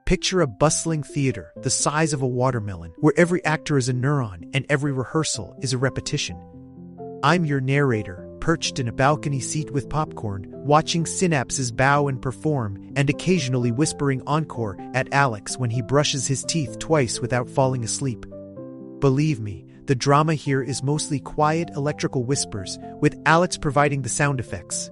Picture a bustling theater the size of a watermelon, where every actor is a neuron and every rehearsal is a repetition. I'm your narrator, perched in a balcony seat with popcorn, watching synapses bow and perform, and occasionally whispering encore at Alex when he brushes his teeth twice without falling asleep. Believe me, the drama here is mostly quiet electrical whispers, with Alex providing the sound effects.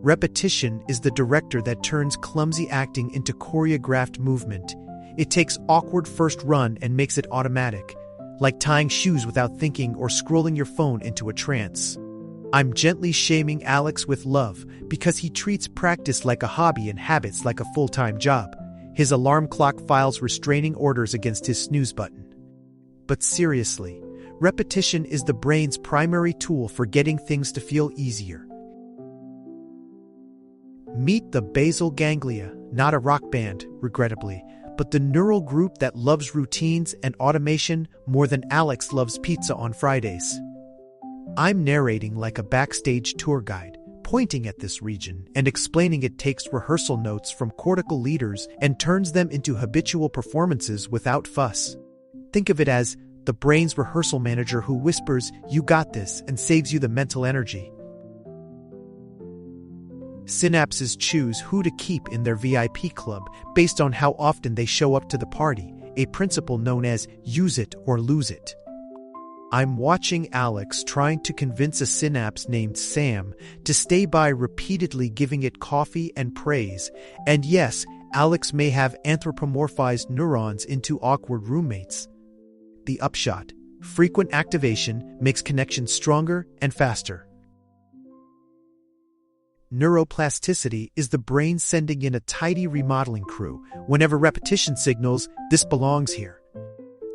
Repetition is the director that turns clumsy acting into choreographed movement. It takes awkward first run and makes it automatic, like tying shoes without thinking or scrolling your phone into a trance. I'm gently shaming Alex with love because he treats practice like a hobby and habits like a full-time job. His alarm clock files restraining orders against his snooze button. But seriously, repetition is the brain's primary tool for getting things to feel easier. Meet the basal ganglia, not a rock band, regrettably, but the neural group that loves routines and automation more than Alex loves pizza on Fridays. I'm narrating like a backstage tour guide, pointing at this region and explaining it takes rehearsal notes from cortical leaders and turns them into habitual performances without fuss. Think of it as the brain's rehearsal manager who whispers, "You got this," and saves you the mental energy. Synapses choose who to keep in their VIP club based on how often they show up to the party, a principle known as use it or lose it. I'm watching Alex trying to convince a synapse named Sam to stay by, repeatedly giving it coffee and praise. And yes, Alex may have anthropomorphized neurons into awkward roommates. The upshot: frequent activation makes connections stronger and faster. Neuroplasticity is the brain sending in a tidy remodeling crew whenever repetition signals, "This belongs here."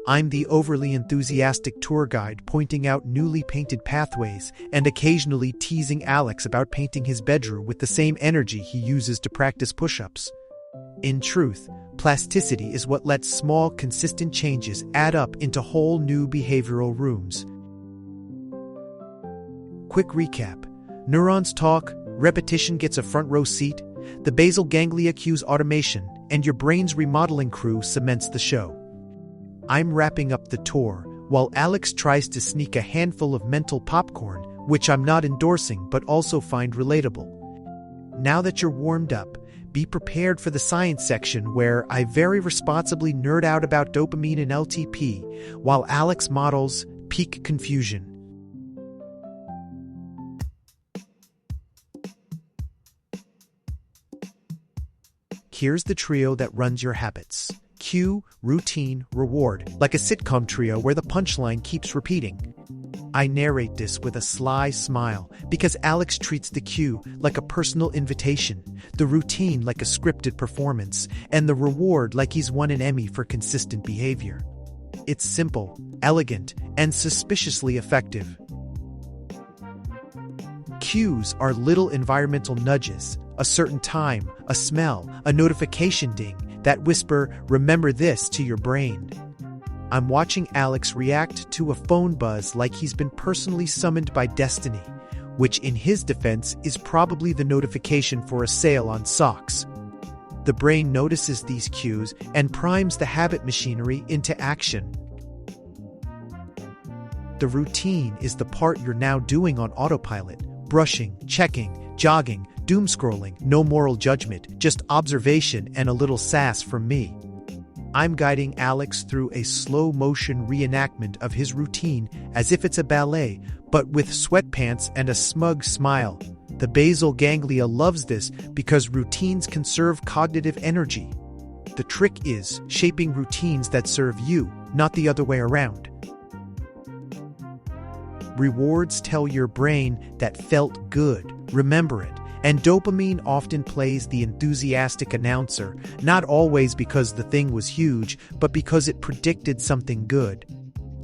I'm the overly enthusiastic tour guide pointing out newly painted pathways and occasionally teasing Alex about painting his bedroom with the same energy he uses to practice push-ups. In truth, plasticity is what lets small, consistent changes add up into whole new behavioral rooms. Quick recap: neurons talk, repetition gets a front row seat, the basal ganglia cues automation, and your brain's remodeling crew cements the show. I'm wrapping up the tour, while Alex tries to sneak a handful of mental popcorn, which I'm not endorsing but also find relatable. Now that you're warmed up, be prepared for the science section where I very responsibly nerd out about dopamine and LTP, while Alex models peak confusion. Here's the trio that runs your habits. Cue, routine, reward, like a sitcom trio where the punchline keeps repeating. I narrate this with a sly smile because Alex treats the cue like a personal invitation, the routine like a scripted performance, and the reward like he's won an Emmy for consistent behavior. It's simple, elegant, and suspiciously effective. Cues are little environmental nudges, a certain time, a smell, a notification ding, that whisper, "Remember this," to your brain. I'm watching Alex react to a phone buzz like he's been personally summoned by destiny, which in his defense is probably the notification for a sale on socks. The brain notices these cues and primes the habit machinery into action. The routine is the part you're now doing on autopilot: brushing, checking, jogging, doom scrolling, no moral judgment, just observation and a little sass from me. I'm guiding Alex through a slow-motion reenactment of his routine as if it's a ballet, but with sweatpants and a smug smile. The basal ganglia loves this because routines conserve cognitive energy. The trick is shaping routines that serve you, not the other way around. Rewards tell your brain that felt good, remember it. And dopamine often plays the enthusiastic announcer, not always because the thing was huge, but because it predicted something good.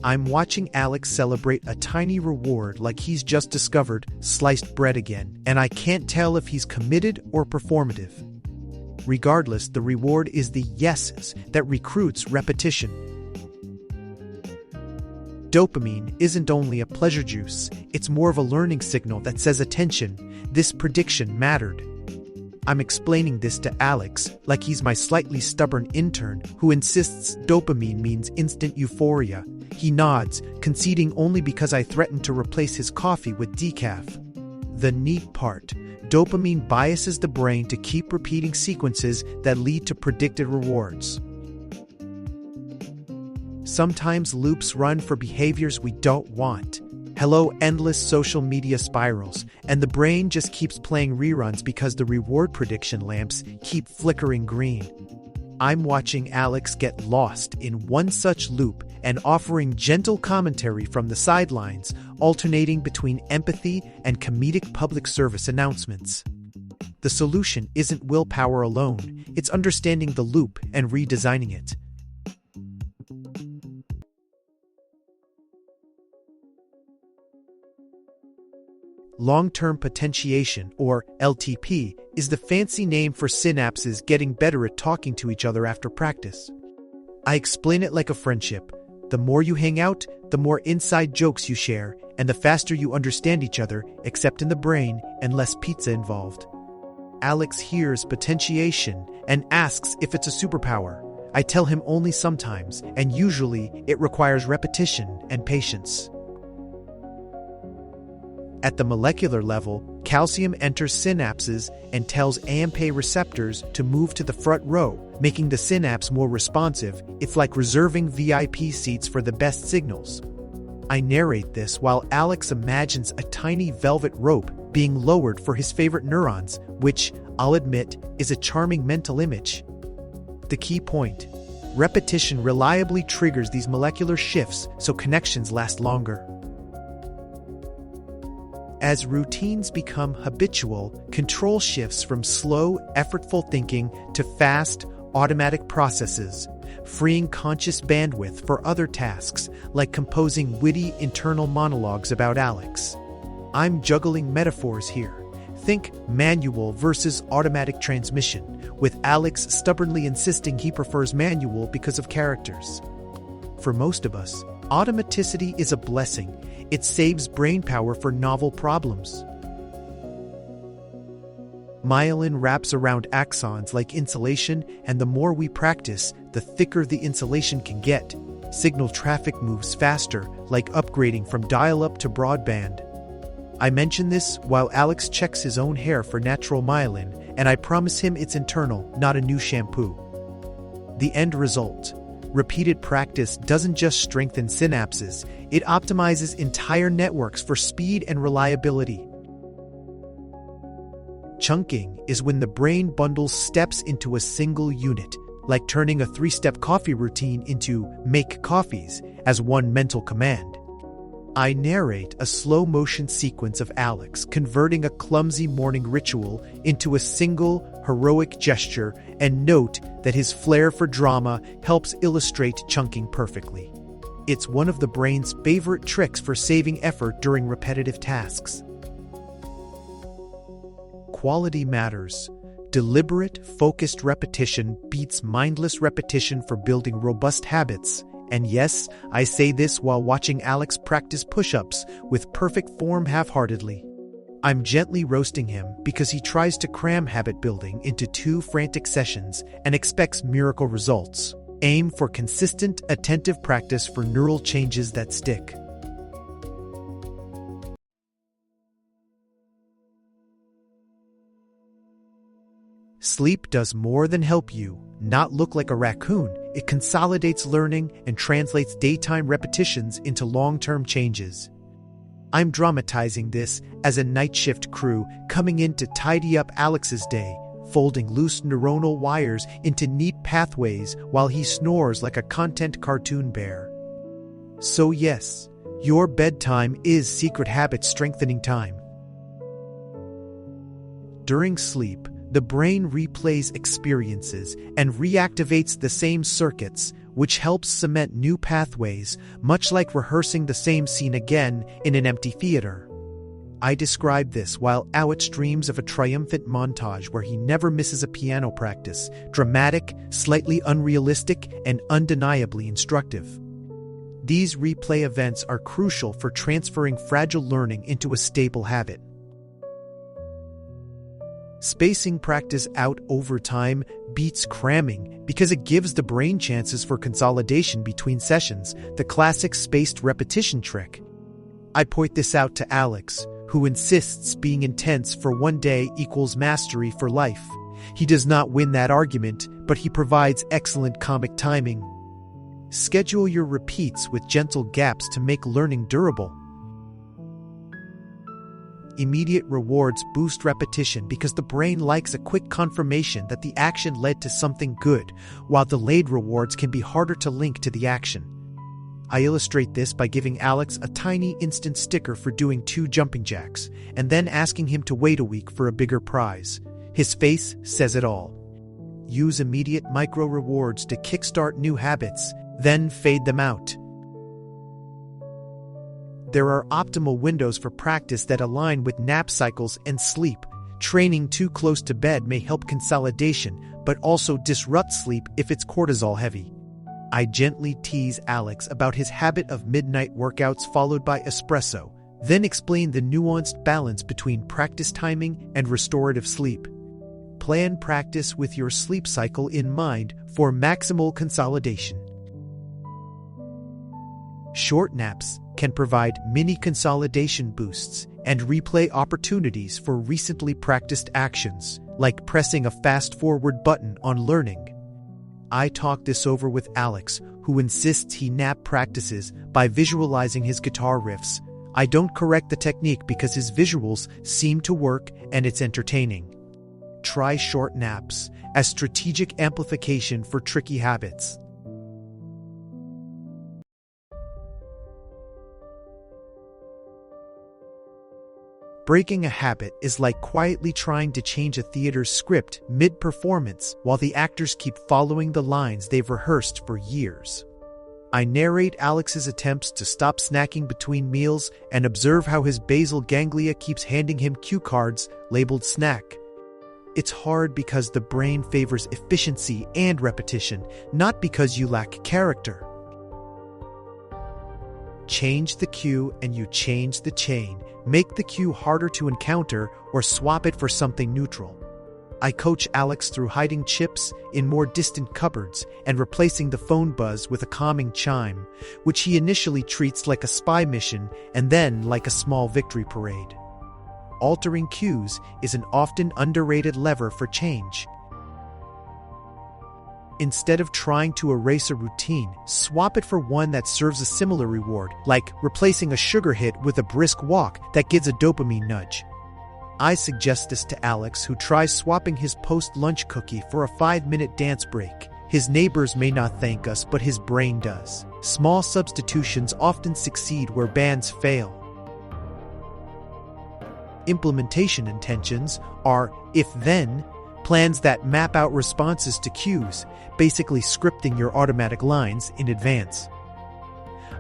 I'm watching Alex celebrate a tiny reward like he's just discovered sliced bread again, and I can't tell if he's committed or performative. Regardless, the reward is the yeses that recruits repetition. Dopamine isn't only a pleasure juice, it's more of a learning signal that says, "Attention, this prediction mattered." I'm explaining this to Alex like he's my slightly stubborn intern who insists dopamine means instant euphoria. He nods, conceding only because I threatened to replace his coffee with decaf. The neat part: dopamine biases the brain to keep repeating sequences that lead to predicted rewards. Sometimes loops run for behaviors we don't want. Hello, endless social media spirals, and the brain just keeps playing reruns because the reward prediction lamps keep flickering green. I'm watching Alex get lost in one such loop and offering gentle commentary from the sidelines, alternating between empathy and comedic public service announcements. The solution isn't willpower alone, it's understanding the loop and redesigning it. Long-term potentiation, or LTP, is the fancy name for synapses getting better at talking to each other after practice. I explain it like a friendship. The more you hang out, the more inside jokes you share, and the faster you understand each other, except in the brain, and less pizza involved. Alex hears potentiation and asks if it's a superpower. I tell him only sometimes, and usually it requires repetition and patience. At the molecular level, calcium enters synapses and tells AMP receptors to move to the front row, making the synapse more responsive. It's like reserving VIP seats for the best signals. I narrate this while Alex imagines a tiny velvet rope being lowered for his favorite neurons, which, I'll admit, is a charming mental image. The key point: repetition reliably triggers these molecular shifts so connections last longer. As routines become habitual, control shifts from slow, effortful thinking to fast, automatic processes, freeing conscious bandwidth for other tasks, like composing witty internal monologues about Alex. I'm juggling metaphors here. Think manual versus automatic transmission, with Alex stubbornly insisting he prefers manual because of characters. For most of us, automaticity is a blessing. It saves brainpower for novel problems. Myelin wraps around axons like insulation, and the more we practice, the thicker the insulation can get. Signal traffic moves faster, like upgrading from dial-up to broadband. I mention this while Alex checks his own hair for natural myelin, and I promise him it's internal, not a new shampoo. The end result: repeated practice doesn't just strengthen synapses, it optimizes entire networks for speed and reliability. Chunking is when the brain bundles steps into a single unit, like turning a 3-step coffee routine into "make coffees" as one mental command. I narrate a slow-motion sequence of Alex converting a clumsy morning ritual into a single, heroic gesture, and note that his flair for drama helps illustrate chunking perfectly. It's one of the brain's favorite tricks for saving effort during repetitive tasks. Quality matters. Deliberate, focused repetition beats mindless repetition for building robust habits. And yes, I say this while watching Alex practice push-ups with perfect form half-heartedly. I'm gently roasting him because he tries to cram habit building into 2 frantic sessions and expects miracle results. Aim for consistent, attentive practice for neural changes that stick. Sleep does more than help you not look like a raccoon. It consolidates learning and translates daytime repetitions into long-term changes. I'm dramatizing this as a night shift crew coming in to tidy up Alex's day, folding loose neuronal wires into neat pathways while he snores like a content cartoon bear. So yes, your bedtime is secret habit strengthening time. During sleep, the brain replays experiences and reactivates the same circuits, which helps cement new pathways, much like rehearsing the same scene again in an empty theater. I describe this while Alex dreams of a triumphant montage where he never misses a piano practice, dramatic, slightly unrealistic, and undeniably instructive. These replay events are crucial for transferring fragile learning into a stable habit. Spacing practice out over time beats cramming because it gives the brain chances for consolidation between sessions, the classic spaced repetition trick. I point this out to Alex, who insists being intense for one day equals mastery for life. He does not win that argument, but he provides excellent comic timing. Schedule your repeats with gentle gaps to make learning durable. Immediate rewards boost repetition because the brain likes a quick confirmation that the action led to something good, while delayed rewards can be harder to link to the action. I illustrate this by giving Alex a tiny instant sticker for doing 2 jumping jacks, and then asking him to wait a week for a bigger prize. His face says it all. Use immediate micro rewards to kickstart new habits, then fade them out. There are optimal windows for practice that align with nap cycles and sleep. Training too close to bed may help consolidation, but also disrupt sleep if it's cortisol heavy. I gently tease Alex about his habit of midnight workouts followed by espresso, then explain the nuanced balance between practice timing and restorative sleep. Plan practice with your sleep cycle in mind for maximal consolidation. Short naps can provide mini consolidation boosts and replay opportunities for recently practiced actions, like pressing a fast-forward button on learning. I talk this over with Alex, who insists he nap practices by visualizing his guitar riffs. I don't correct the technique because his visuals seem to work and it's entertaining. Try short naps as strategic amplification for tricky habits. Breaking a habit is like quietly trying to change a theater's script mid-performance while the actors keep following the lines they've rehearsed for years. I narrate Alex's attempts to stop snacking between meals and observe how his basal ganglia keeps handing him cue cards labeled snack. It's hard because the brain favors efficiency and repetition, not because you lack character. Change the cue and you change the chain. Make the cue harder to encounter or swap it for something neutral. I coach Alex through hiding chips in more distant cupboards and replacing the phone buzz with a calming chime, which he initially treats like a spy mission and then like a small victory parade. Altering cues is an often underrated lever for change. Instead of trying to erase a routine, swap it for one that serves a similar reward, like replacing a sugar hit with a brisk walk that gives a dopamine nudge. I suggest this to Alex, who tries swapping his post-lunch cookie for a 5-minute dance break. His neighbors may not thank us, but his brain does. Small substitutions often succeed where bands fail. Implementation intentions are if-then plans that map out responses to cues, basically scripting your automatic lines in advance.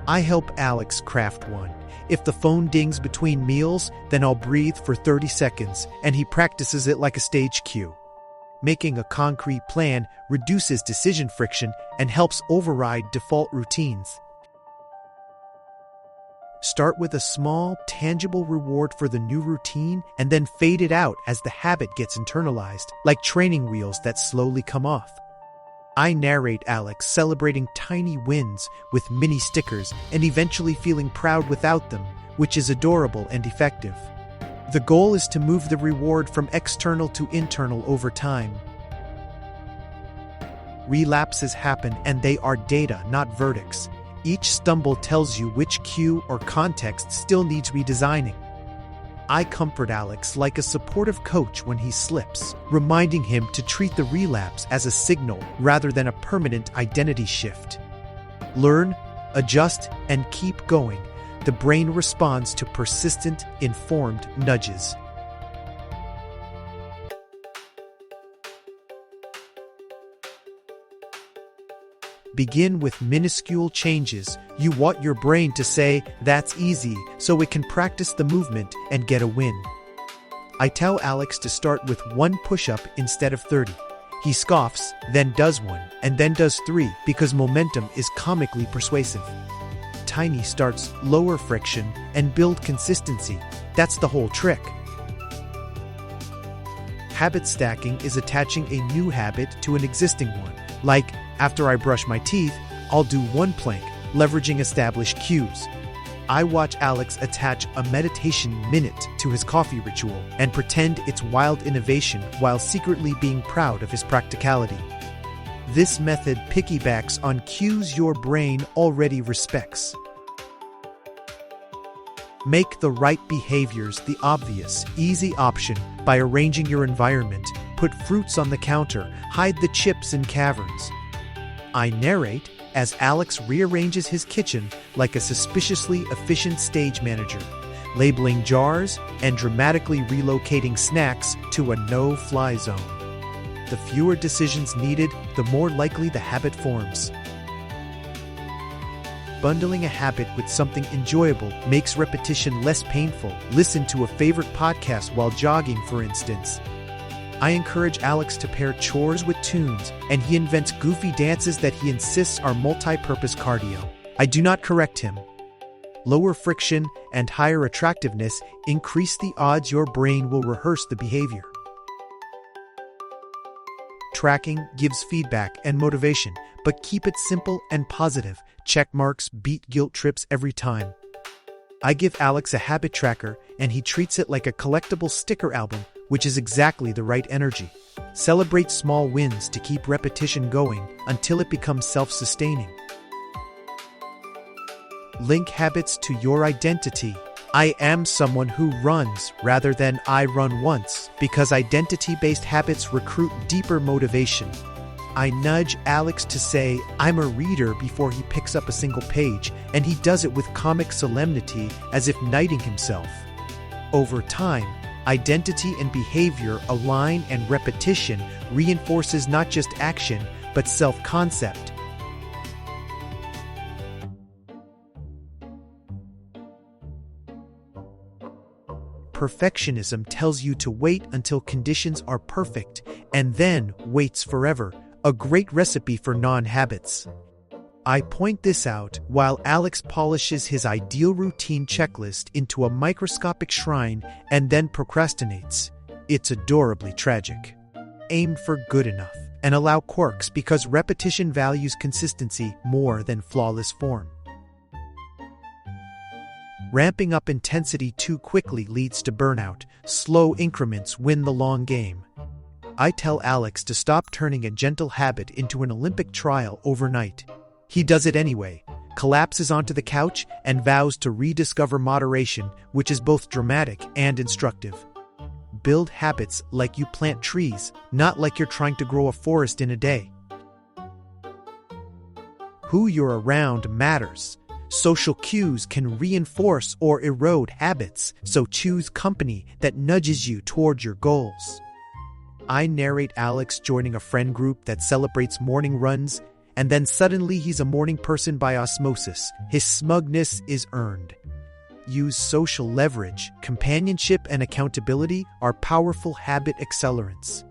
I help Alex craft one. If the phone dings between meals, then I'll breathe for 30 seconds, and he practices it like a stage cue. Making a concrete plan reduces decision friction and helps override default routines. Start with a small, tangible reward for the new routine and then fade it out as the habit gets internalized, like training wheels that slowly come off. I narrate Alex celebrating tiny wins with mini stickers and eventually feeling proud without them, which is adorable and effective. The goal is to move the reward from external to internal over time. Relapses happen and they are data, not verdicts. Each stumble tells you which cue or context still needs redesigning. I comfort Alex like a supportive coach when he slips, reminding him to treat the relapse as a signal rather than a permanent identity shift. Learn, adjust, and keep going. The brain responds to persistent, informed nudges. Begin with minuscule changes. You want your brain to say, "That's easy," so it can practice the movement and get a win. I tell Alex to start with 1 push-up instead of 30. He scoffs, then does 1, and then does 3 because momentum is comically persuasive. Tiny starts lower friction and build consistency. That's the whole trick. Habit stacking is attaching a new habit to an existing one. Like, after I brush my teeth, I'll do one plank, leveraging established cues. I watch Alex attach a meditation minute to his coffee ritual and pretend it's wild innovation while secretly being proud of his practicality. This method piggybacks on cues your brain already respects. Make the right behaviors the obvious, easy option by arranging your environment. Put fruits on the counter, hide the chips in caverns. I narrate as Alex rearranges his kitchen like a suspiciously efficient stage manager, labeling jars and dramatically relocating snacks to a no-fly zone. The fewer decisions needed, the more likely the habit forms. Bundling a habit with something enjoyable makes repetition less painful. Listen to a favorite podcast while jogging, for instance. I encourage Alex to pair chores with tunes, and he invents goofy dances that he insists are multi-purpose cardio. I do not correct him. Lower friction and higher attractiveness increase the odds your brain will rehearse the behavior. Tracking gives feedback and motivation, but keep it simple and positive. Check marks beat guilt trips every time. I give Alex a habit tracker, and he treats it like a collectible sticker album, which is exactly the right energy. Celebrate small wins to keep repetition going until it becomes self-sustaining. Link habits to your identity. I am someone who runs rather than I run once, because identity-based habits recruit deeper motivation. I nudge Alex to say, I'm a reader before he picks up a single page, and he does it with comic solemnity as if knighting himself. Over time, identity and behavior align, and repetition reinforces not just action, but self-concept. Perfectionism tells you to wait until conditions are perfect and then waits forever, a great recipe for non-habits. I point this out while Alex polishes his ideal routine checklist into a microscopic shrine and then procrastinates. It's adorably tragic. Aim for good enough and allow quirks, because repetition values consistency more than flawless form. Ramping up intensity too quickly leads to burnout. Slow increments win the long game. I tell Alex to stop turning a gentle habit into an Olympic trial overnight. He does it anyway, collapses onto the couch, and vows to rediscover moderation, which is both dramatic and instructive. Build habits like you plant trees, not like you're trying to grow a forest in a day. Who you're around matters. Social cues can reinforce or erode habits, so choose company that nudges you toward your goals. I narrate Alex joining a friend group that celebrates morning runs, and then suddenly he's a morning person by osmosis. His smugness is earned. Use social leverage. Companionship and accountability are powerful habit accelerants.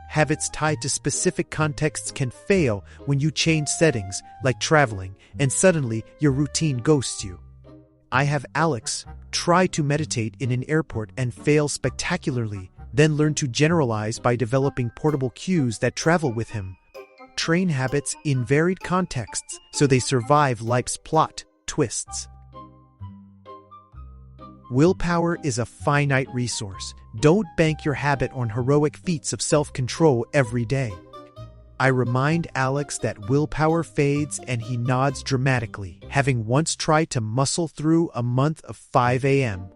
Habits tied to specific contexts can fail when you change settings, like traveling, and suddenly your routine ghosts you. I have Alex try to meditate in an airport and fail spectacularly, then learn to generalize by developing portable cues that travel with him. Train habits in varied contexts so they survive life's plot twists. Willpower is a finite resource. Don't bank your habit on heroic feats of self-control every day. I remind Alex that willpower fades, and he nods dramatically, having once tried to muscle through a month of 5 a.m.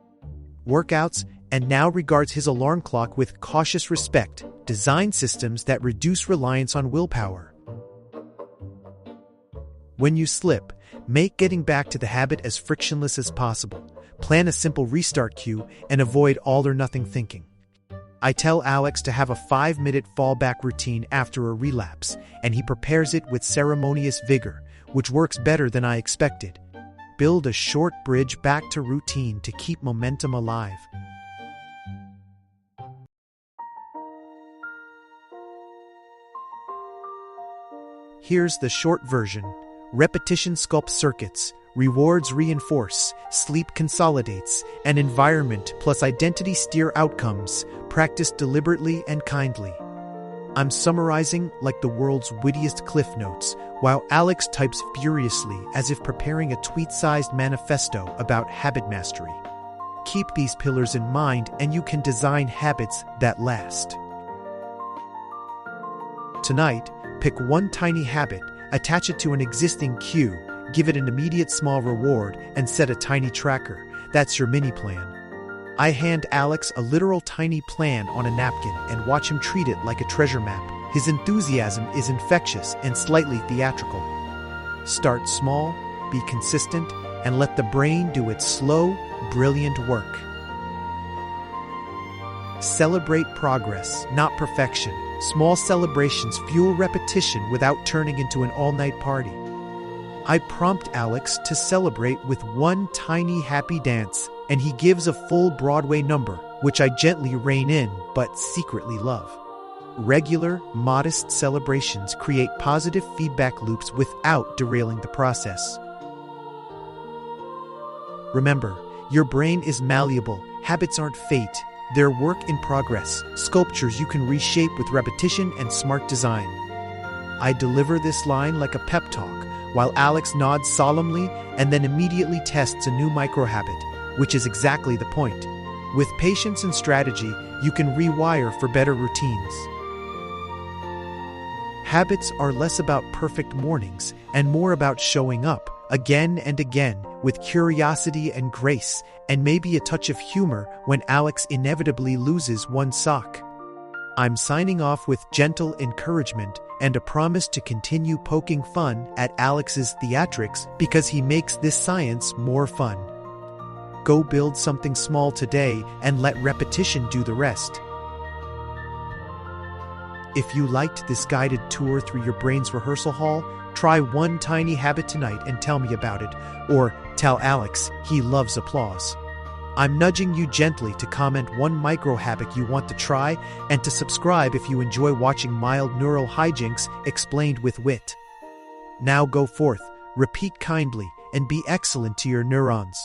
workouts, and now regards his alarm clock with cautious respect. Design systems that reduce reliance on willpower. When you slip, make getting back to the habit as frictionless as possible. Plan a simple restart cue and avoid all-or-nothing thinking. I tell Alex to have a 5-minute fallback routine after a relapse, and he prepares it with ceremonious vigor, which works better than I expected. Build a short bridge back to routine to keep momentum alive. Here's the short version. Repetition sculpts circuits, Rewards reinforce, sleep consolidates, and environment plus identity steer outcomes, practiced deliberately and kindly. I'm summarizing like the world's wittiest cliff notes, while Alex types furiously as if preparing a tweet-sized manifesto about habit mastery. Keep these pillars in mind and you can design habits that last. Tonight, pick one tiny habit, attach it to an existing cue, give it an immediate small reward, and set a tiny tracker. That's your mini plan. I hand Alex a literal tiny plan on a napkin and watch him treat it like a treasure map. His enthusiasm is infectious and slightly theatrical. Start small, be consistent, and let the brain do its slow, brilliant work. Celebrate progress, not perfection. Small celebrations fuel repetition without turning into an all-night party. I prompt Alex to celebrate with one tiny happy dance, and he gives a full Broadway number, which I gently rein in but secretly love. Regular, modest celebrations create positive feedback loops without derailing the process. Remember, your brain is malleable. Habits aren't fate. They're work in progress, sculptures you can reshape with repetition and smart design. I deliver this line like a pep talk, while Alex nods solemnly and then immediately tests a new microhabit, which is exactly the point. With patience and strategy, you can rewire for better routines. Habits are less about perfect mornings and more about showing up again and again with curiosity and grace, and maybe a touch of humor when Alex inevitably loses one sock. I'm signing off with gentle encouragement and a promise to continue poking fun at Alex's theatrics because he makes this science more fun. Go build something small today and let repetition do the rest. If you liked this guided tour through your brain's rehearsal hall, try one tiny habit tonight and tell me about it, or tell Alex he loves applause. I'm nudging you gently to comment one micro habit you want to try and to subscribe if you enjoy watching mild neural hijinks explained with wit. Now go forth, repeat kindly, and be excellent to your neurons.